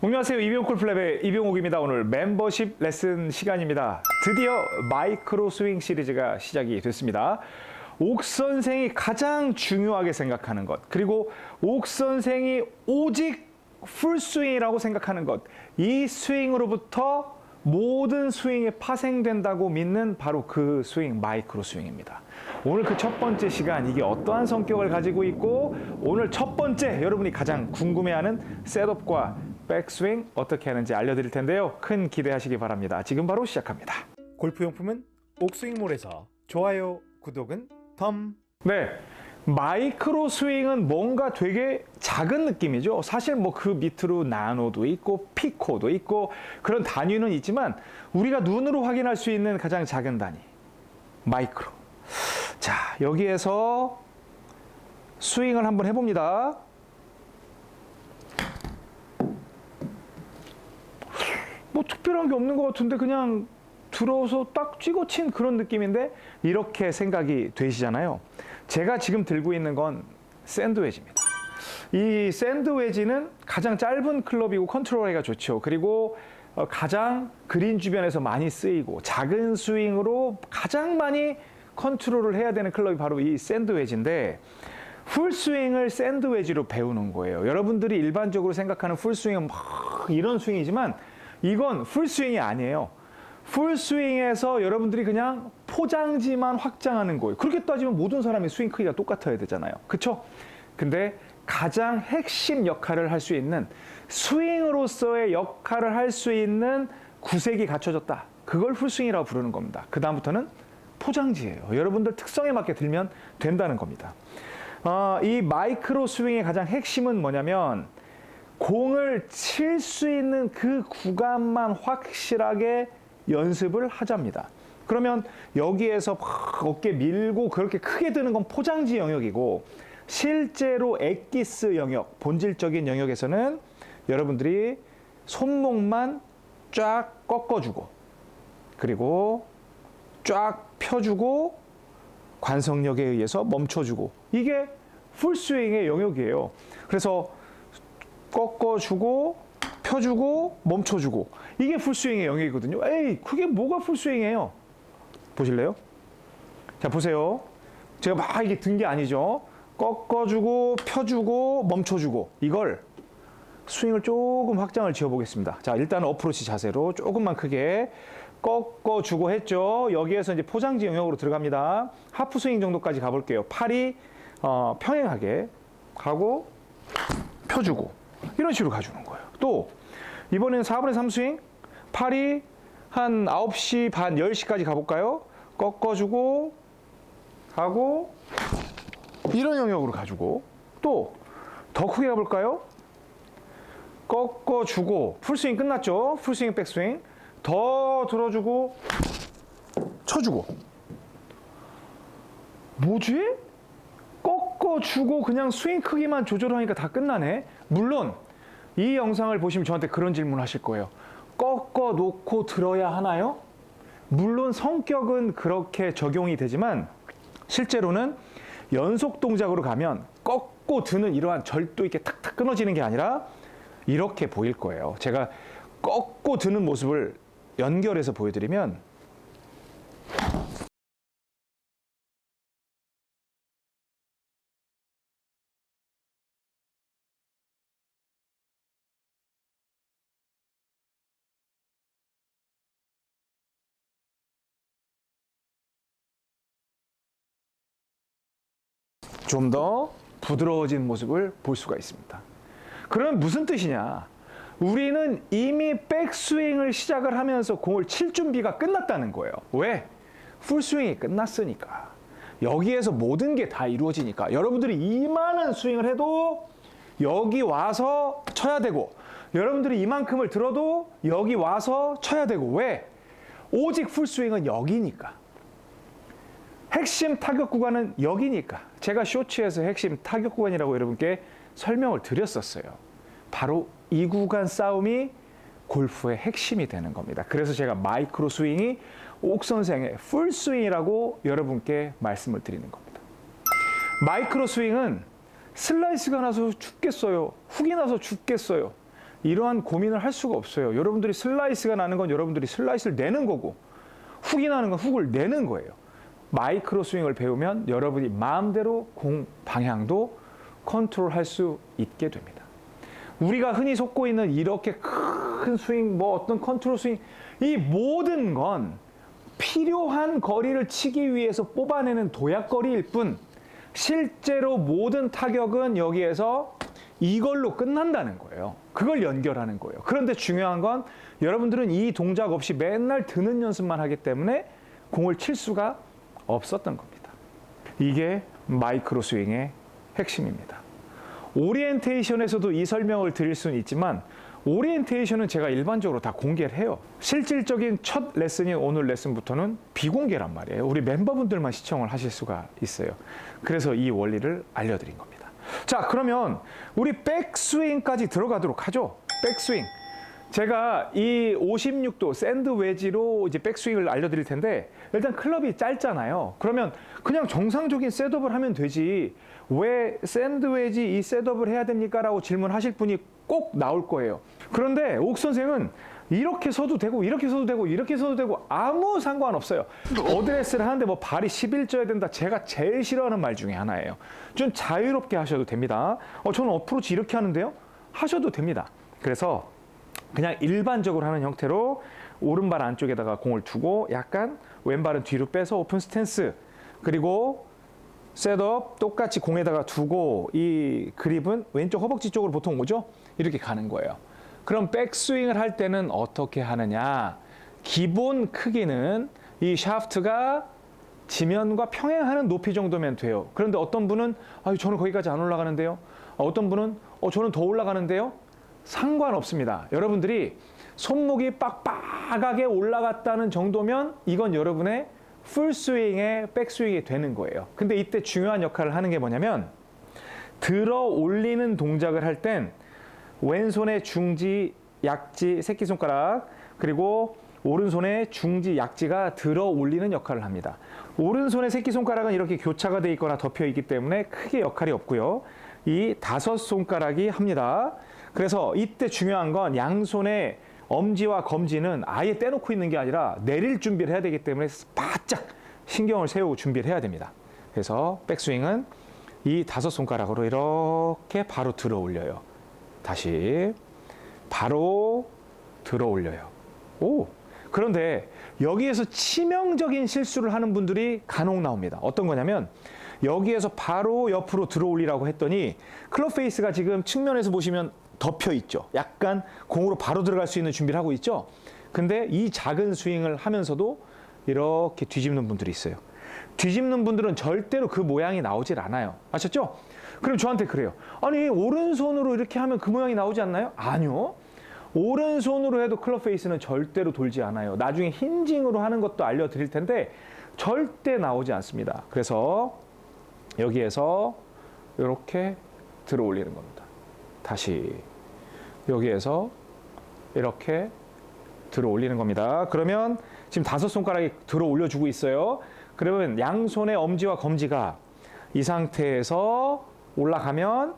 안녕하세요. 이병옥 골프랩의 이병옥입니다. 오늘 멤버십 레슨 시간입니다. 드디어 마이크로 스윙 시리즈가 시작이 됐습니다. 옥 선생이 가장 중요하게 생각하는 것, 그리고 옥 선생이 오직 풀스윙이라고 생각하는 것, 이 스윙으로부터 모든 스윙이 파생된다고 믿는 바로 그 스윙, 마이크로 스윙입니다. 오늘 그 첫 번째 시간, 이게 어떠한 성격을 가지고 있고, 오늘 첫 번째 여러분이 가장 궁금해하는 셋업과 백스윙 어떻게 하는지 알려드릴 텐데요. 큰 기대하시기 바랍니다. 지금 바로 시작합니다. 골프용품은 옥스윙몰에서 좋아요, 구독은 덤. 네, 마이크로 스윙은 뭔가 되게 작은 느낌이죠. 사실 뭐 그 밑으로 나노도 있고 피코도 있고 그런 단위는 있지만 우리가 눈으로 확인할 수 있는 가장 작은 단위, 마이크로. 자, 여기에서 스윙을 한번 해봅니다. 뭐 특별한 게 없는 것 같은데 그냥 들어서 딱 쥐고친 그런 느낌인데 이렇게 생각이 되시잖아요. 제가 지금 들고 있는 건 샌드웨지입니다. 이 샌드웨지는 가장 짧은 클럽이고 컨트롤하기가 좋죠. 그리고 가장 그린 주변에서 많이 쓰이고 작은 스윙으로 가장 많이 컨트롤을 해야 되는 클럽이 바로 이 샌드웨지인데, 풀스윙을 샌드웨지로 배우는 거예요. 여러분들이 일반적으로 생각하는 풀스윙은 막 이런 스윙이지만 이건 풀스윙이 아니에요. 풀스윙에서 여러분들이 그냥 포장지만 확장하는 거예요. 그렇게 따지면 모든 사람의 스윙 크기가 똑같아야 되잖아요. 그쵸? 근데 가장 핵심 역할을 할 수 있는, 스윙으로서의 역할을 할 수 있는 구색이 갖춰졌다. 그걸 풀스윙이라고 부르는 겁니다. 그 다음부터는 포장지예요. 여러분들 특성에 맞게 들면 된다는 겁니다. 이 마이크로 스윙의 가장 핵심은 뭐냐면, 공을 칠 수 있는 그 구간만 확실하게 연습을 하자입니다. 그러면 여기에서 막 어깨 밀고 그렇게 크게 드는 건 포장지 영역이고, 실제로 엑기스 영역, 본질적인 영역에서는 여러분들이 손목만 쫙 꺾어주고, 그리고 쫙 펴주고, 관성력에 의해서 멈춰주고, 이게 풀스윙의 영역이에요. 그래서 꺾어주고, 펴주고, 멈춰주고, 이게 풀스윙의 영역이거든요. 에이, 그게 뭐가 풀스윙이에요? 보실래요? 자, 보세요. 제가 막 이게 든 게 아니죠. 꺾어주고, 펴주고, 멈춰주고, 이걸 스윙을 조금 확장을 지어보겠습니다. 자, 일단 어프로치 자세로 조금만 크게 꺾어주고 했죠. 여기에서 이제 포장지 영역으로 들어갑니다. 하프 스윙 정도까지 가볼게요. 팔이 평행하게 가고, 펴주고, 이런 식으로 가주는 거예요. 또 이번에는 4분의 3 스윙, 팔이 한 9시 반, 10시까지 가볼까요? 꺾어주고 가고, 이런 영역으로 가주고, 또 더 크게 가볼까요? 꺾어주고, 풀스윙 끝났죠? 풀스윙 백스윙 더 들어주고 쳐주고. 뭐지? 꺾어주고 그냥 스윙 크기만 조절하니까 다 끝나네. 물론 이 영상을 보시면 저한테 그런 질문 하실 거예요. 꺾어 놓고 들어야 하나요? 물론 성격은 그렇게 적용이 되지만 실제로는 연속 동작으로 가면 꺾고 드는 이러한 절도 있게 탁탁 끊어지는 게 아니라 이렇게 보일 거예요. 제가 꺾고 드는 모습을 연결해서 보여드리면, 좀 더 부드러워진 모습을 볼 수가 있습니다. 그러면 무슨 뜻이냐? 우리는 이미 백스윙을 시작을 하면서 공을 칠 준비가 끝났다는 거예요. 왜? 풀스윙이 끝났으니까. 여기에서 모든 게 다 이루어지니까. 여러분들이 이만한 스윙을 해도 여기 와서 쳐야 되고, 여러분들이 이만큼을 들어도 여기 와서 쳐야 되고. 왜? 오직 풀스윙은 여기니까. 핵심 타격 구간은 여기니까. 제가 쇼츠에서 핵심 타격 구간이라고 여러분께 설명을 드렸었어요. 바로 이 구간 싸움이 골프의 핵심이 되는 겁니다. 그래서 제가 마이크로 스윙이 옥 선생의 풀 스윙이라고 여러분께 말씀을 드리는 겁니다. 마이크로 스윙은 슬라이스가 나서 죽겠어요. 훅이 나서 죽겠어요. 이러한 고민을 할 수가 없어요. 여러분들이 슬라이스가 나는 건 여러분들이 슬라이스를 내는 거고 훅이 나는 건 훅을 내는 거예요. 마이크로 스윙을 배우면 여러분이 마음대로 공 방향도 컨트롤할 수 있게 됩니다. 우리가 흔히 속고 있는 이렇게 큰 스윙, 뭐 어떤 컨트롤 스윙, 이 모든 건 필요한 거리를 치기 위해서 뽑아내는 도약거리일 뿐 실제로 모든 타격은 여기에서 이걸로 끝난다는 거예요. 그걸 연결하는 거예요. 그런데 중요한 건 여러분들은 이 동작 없이 맨날 드는 연습만 하기 때문에 공을 칠 수가 없었던 겁니다. 이게 마이크로 스윙의 핵심입니다. 오리엔테이션에서도 이 설명을 드릴 수는 있지만 오리엔테이션은 제가 일반적으로 다 공개를 해요. 실질적인 첫 레슨인 오늘 레슨부터는 비공개란 말이에요. 우리 멤버분들만 시청을 하실 수가 있어요. 그래서 이 원리를 알려드린 겁니다. 자, 그러면 우리 백스윙까지 들어가도록 하죠. 백스윙. 제가 이 56도 샌드 웨지로 이제 백스윙을 알려드릴 텐데 일단 클럽이 짧잖아요. 그러면 그냥 정상적인 셋업을 하면 되지 왜 샌드 웨지 이 셋업을 해야 됩니까? 라고 질문하실 분이 꼭 나올 거예요. 그런데 옥 선생은 이렇게 서도 되고 이렇게 서도 되고 이렇게 서도 되고 아무 상관없어요. 어드레스를 하는데 뭐 발이 11져야 된다. 제가 제일 싫어하는 말 중에 하나예요. 좀 자유롭게 하셔도 됩니다. 저는 어프로치 이렇게 하는데요. 하셔도 됩니다. 그래서 그냥 일반적으로 하는 형태로 오른발 안쪽에다가 공을 두고 약간 왼발은 뒤로 빼서 오픈 스탠스 그리고 셋업 똑같이 공에다가 두고 이 그립은 왼쪽 허벅지 쪽으로 보통 오죠? 이렇게 가는 거예요. 그럼 백스윙을 할 때는 어떻게 하느냐? 기본 크기는 이 샤프트가 지면과 평행하는 높이 정도면 돼요. 그런데 어떤 분은 저는 거기까지 안 올라가는데요. 어떤 분은 저는 더 올라가는데요. 상관없습니다. 여러분들이 손목이 빡빡하게 올라갔다는 정도면 이건 여러분의 풀스윙의 백스윙이 되는 거예요. 근데 이때 중요한 역할을 하는 게 뭐냐면 들어 올리는 동작을 할 땐 왼손의 중지, 약지, 새끼손가락 그리고 오른손의 중지, 약지가 들어 올리는 역할을 합니다. 오른손의 새끼손가락은 이렇게 교차가 돼 있거나 덮여 있기 때문에 크게 역할이 없고요. 이 다섯 손가락이 합니다. 그래서 이때 중요한 건 양손의 엄지와 검지는 아예 떼놓고 있는 게 아니라 내릴 준비를 해야 되기 때문에 바짝 신경을 세우고 준비를 해야 됩니다. 그래서 백스윙은 이 다섯 손가락으로 이렇게 바로 들어 올려요. 다시 바로 들어 올려요. 오! 그런데 여기에서 치명적인 실수를 하는 분들이 간혹 나옵니다. 어떤 거냐면 여기에서 바로 옆으로 들어 올리라고 했더니 클럽 페이스가 지금 측면에서 보시면 덮여 있죠. 약간 공으로 바로 들어갈 수 있는 준비를 하고 있죠. 근데 이 작은 스윙을 하면서도 이렇게 뒤집는 분들이 있어요. 뒤집는 분들은 절대로 그 모양이 나오질 않아요. 아셨죠? 그럼 저한테 그래요. 아니 오른손으로 이렇게 하면 그 모양이 나오지 않나요? 아니요. 오른손으로 해도 클럽 페이스는 절대로 돌지 않아요. 나중에 힌징으로 하는 것도 알려드릴 텐데 절대 나오지 않습니다. 그래서 여기에서 이렇게 들어 올리는 겁니다. 다시 여기에서 이렇게 들어 올리는 겁니다. 그러면 지금 다섯 손가락이 들어 올려주고 있어요. 그러면 양손의 엄지와 검지가 이 상태에서 올라가면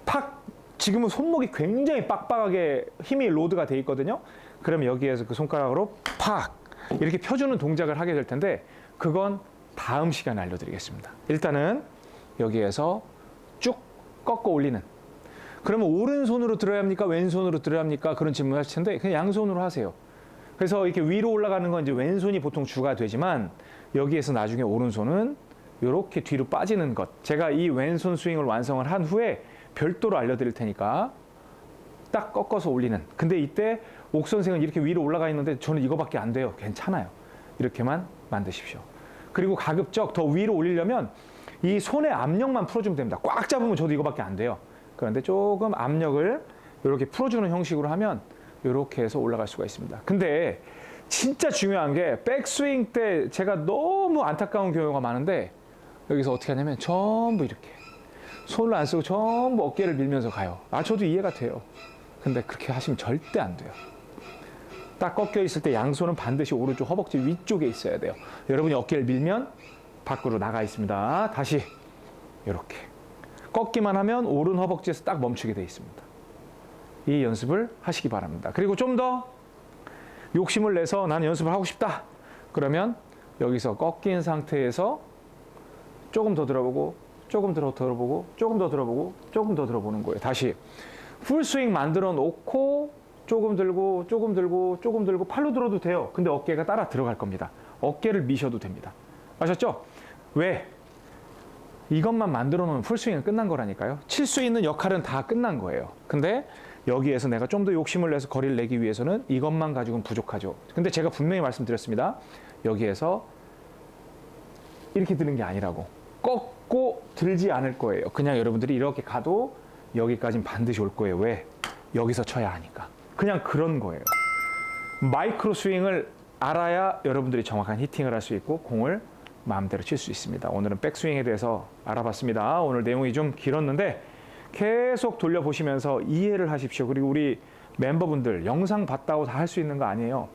팍! 지금은 손목이 굉장히 빡빡하게 힘이 로드가 돼 있거든요. 그러면 여기에서 그 손가락으로 팍! 이렇게 펴주는 동작을 하게 될 텐데 그건 다음 시간에 알려드리겠습니다. 일단은 여기에서 쭉 꺾어 올리는 그러면 오른손으로 들어야 합니까? 왼손으로 들어야 합니까? 그런 질문 하실 텐데 그냥 양손으로 하세요. 그래서 이렇게 위로 올라가는 건 이제 왼손이 보통 주가 되지만 여기에서 나중에 오른손은 이렇게 뒤로 빠지는 것. 제가 이 왼손 스윙을 완성을 한 후에 별도로 알려드릴 테니까 딱 꺾어서 올리는. 근데 이때 옥 선생은 이렇게 위로 올라가 있는데 저는 이거밖에 안 돼요. 괜찮아요. 이렇게만 만드십시오. 그리고 가급적 더 위로 올리려면 이 손의 압력만 풀어주면 됩니다. 꽉 잡으면 저도 이거밖에 안 돼요. 그런데 조금 압력을 이렇게 풀어주는 형식으로 하면 이렇게 해서 올라갈 수가 있습니다. 근데 진짜 중요한 게 백스윙 때 제가 너무 안타까운 경우가 많은데 여기서 어떻게 하냐면 전부 이렇게 손을 안 쓰고 전부 어깨를 밀면서 가요. 저도 이해가 돼요. 근데 그렇게 하시면 절대 안 돼요. 딱 꺾여 있을 때 양손은 반드시 오른쪽 허벅지 위쪽에 있어야 돼요. 여러분이 어깨를 밀면 밖으로 나가 있습니다. 다시 이렇게 꺾기만 하면 오른 허벅지에서 딱 멈추게 돼 있습니다. 이 연습을 하시기 바랍니다. 그리고 좀 더 욕심을 내서 나는 연습을 하고 싶다. 그러면 여기서 꺾인 상태에서 조금 더 들어보고 조금 더 들어보고 조금 더 들어보고 조금 더 들어보는 거예요. 다시 풀스윙 만들어 놓고 조금 들고 조금 들고 조금 들고 팔로 들어도 돼요. 근데 어깨가 따라 들어갈 겁니다. 어깨를 미셔도 됩니다. 아셨죠? 왜? 이것만 만들어 놓으면 풀스윙은 끝난 거라니까요. 칠 수 있는 역할은 다 끝난 거예요. 근데 여기에서 내가 좀 더 욕심을 내서 거리를 내기 위해서는 이것만 가지고는 부족하죠. 근데 제가 분명히 말씀드렸습니다. 여기에서 이렇게 드는 게 아니라고. 꺾고 들지 않을 거예요. 그냥 여러분들이 이렇게 가도 여기까지는 반드시 올 거예요. 왜? 여기서 쳐야 하니까. 그냥 그런 거예요. 마이크로 스윙을 알아야 여러분들이 정확한 히팅을 할 수 있고 공을 마음대로 칠 수 있습니다. 오늘은 백스윙에 대해서 알아봤습니다. 오늘 내용이 좀 길었는데 계속 돌려보시면서 이해를 하십시오. 그리고 우리 멤버분들 영상 봤다고 다 할 수 있는 거 아니에요.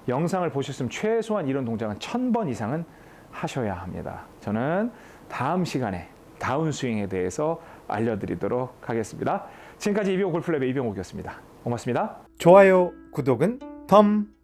영상을 보셨으면 최소한 이런 동작은 1000번 이상은 하셔야 합니다. 저는 다음 시간에 다운스윙에 대해서 알려드리도록 하겠습니다. 지금까지 이병옥 골프랩의 이병옥이었습니다. 고맙습니다. 좋아요, 구독은 덤.